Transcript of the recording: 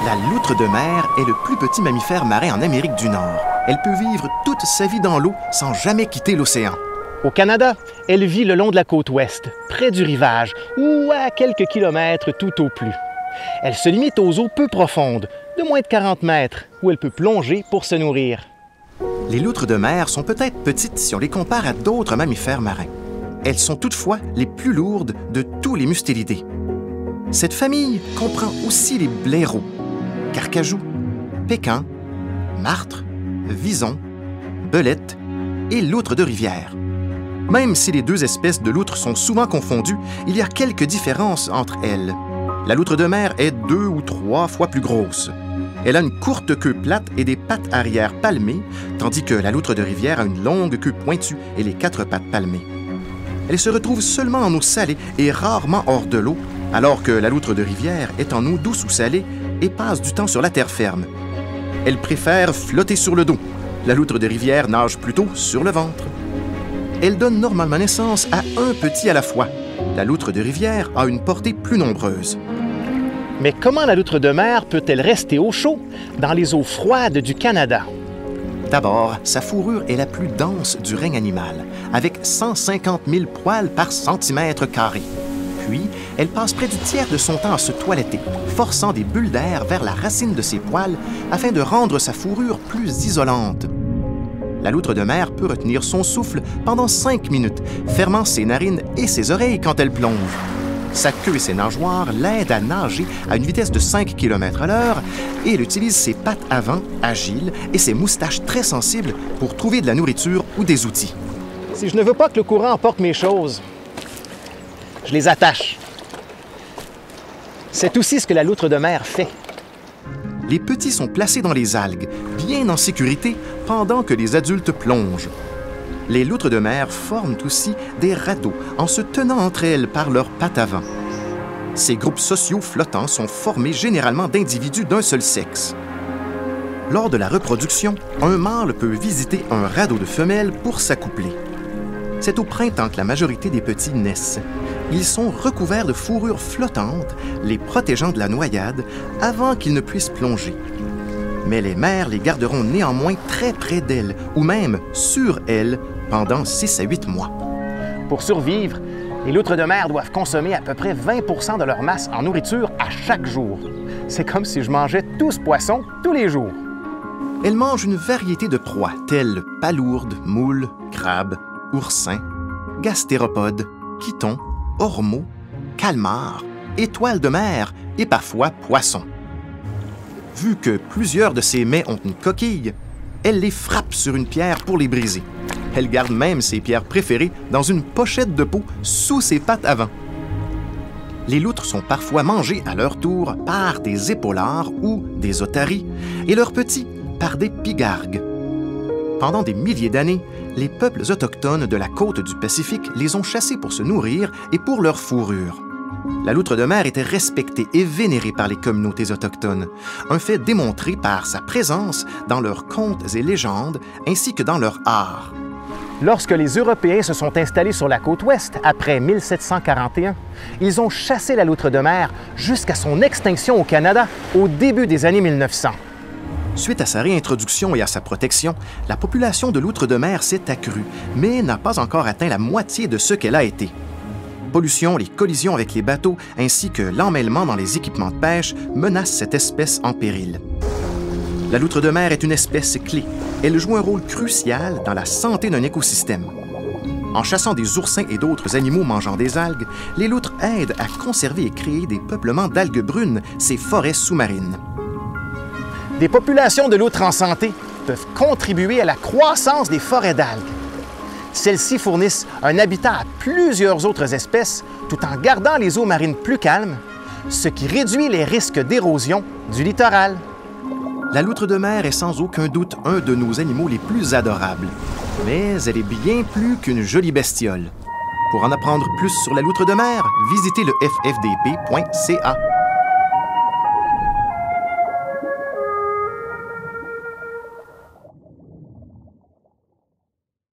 La loutre de mer est le plus petit mammifère marin en Amérique du Nord. Elle peut vivre toute sa vie dans l'eau sans jamais quitter l'océan. Au Canada, elle vit le long de la côte ouest, près du rivage ou à quelques kilomètres tout au plus. Elle se limite aux eaux peu profondes, de moins de 40 mètres, où elle peut plonger pour se nourrir. Les loutres de mer sont peut-être petites si on les compare à d'autres mammifères marins. Elles sont toutefois les plus lourdes de tous les mustélidés. Cette famille comprend aussi les blaireaux, carcajous, pécans, martres, visons, belettes et loutres de rivière. Même si les deux espèces de loutres sont souvent confondues, il y a quelques différences entre elles. La loutre de mer est 2 ou 3 fois plus grosse. Elle a une courte queue plate et des pattes arrière palmées, tandis que la loutre de rivière a une longue queue pointue et les 4 pattes palmées. Elle se retrouve seulement en eau salée et rarement hors de l'eau, alors que la loutre de rivière est en eau douce ou salée et passe du temps sur la terre ferme. Elle préfère flotter sur le dos. La loutre de rivière nage plutôt sur le ventre. Elle donne normalement naissance à un petit à la fois. La loutre de rivière a une portée plus nombreuse. Mais comment la loutre de mer peut-elle rester au chaud dans les eaux froides du Canada? D'abord, sa fourrure est la plus dense du règne animal, avec 150 000 poils par centimètre carré. Puis, elle passe près du tiers de son temps à se toiletter, forçant des bulles d'air vers la racine de ses poils afin de rendre sa fourrure plus isolante. La loutre de mer peut retenir son souffle pendant 5 minutes, fermant ses narines et ses oreilles quand elle plonge. Sa queue et ses nageoires l'aident à nager à une vitesse de 5 km/h et elle utilise ses pattes avant, agiles, et ses moustaches très sensibles pour trouver de la nourriture ou des outils. Si je ne veux pas que le courant emporte mes choses, je les attache. C'est aussi ce que la loutre de mer fait. Les petits sont placés dans les algues, bien en sécurité, pendant que les adultes plongent. Les loutres de mer forment aussi des radeaux en se tenant entre elles par leurs pattes avant. Ces groupes sociaux flottants sont formés généralement d'individus d'un seul sexe. Lors de la reproduction, un mâle peut visiter un radeau de femelles pour s'accoupler. C'est au printemps que la majorité des petits naissent. Ils sont recouverts de fourrures flottantes, les protégeant de la noyade avant qu'ils ne puissent plonger. Mais les mères les garderont néanmoins très près d'elles, ou même sur elles, pendant 6 à 8 mois. Pour survivre, les loutres de mer doivent consommer à peu près 20 % de leur masse en nourriture à chaque jour. C'est comme si je mangeais tout ce poisson tous les jours. Elles mangent une variété de proies, telles palourdes, moules, crabes, oursins, gastéropodes, chitons, ormeaux, calmars, étoiles de mer et parfois poissons. Vu que plusieurs de ces mets ont une coquille, elle les frappe sur une pierre pour les briser. Elle garde même ses pierres préférées dans une pochette de peau sous ses pattes avant. Les loutres sont parfois mangées à leur tour par des épaulards ou des otaries et leurs petits par des pigargues. Pendant des milliers d'années, les peuples autochtones de la côte du Pacifique les ont chassés pour se nourrir et pour leur fourrure. La loutre de mer était respectée et vénérée par les communautés autochtones, un fait démontré par sa présence dans leurs contes et légendes ainsi que dans leur art. Lorsque les Européens se sont installés sur la côte ouest, après 1741, ils ont chassé la loutre de mer jusqu'à son extinction au Canada au début des années 1900. Suite à sa réintroduction et à sa protection, la population de loutre de mer s'est accrue, mais n'a pas encore atteint la moitié de ce qu'elle a été. Pollution, les collisions avec les bateaux, ainsi que l'emmêlement dans les équipements de pêche menacent cette espèce en péril. La loutre de mer est une espèce clé. Elle joue un rôle crucial dans la santé d'un écosystème. En chassant des oursins et d'autres animaux mangeant des algues, les loutres aident à conserver et créer des peuplements d'algues brunes, ces forêts sous-marines. Des populations de loutres en santé peuvent contribuer à la croissance des forêts d'algues. Celles-ci fournissent un habitat à plusieurs autres espèces tout en gardant les eaux marines plus calmes, ce qui réduit les risques d'érosion du littoral. La loutre de mer est sans aucun doute un de nos animaux les plus adorables, mais elle est bien plus qu'une jolie bestiole. Pour en apprendre plus sur la loutre de mer, visitez le ffdp.ca.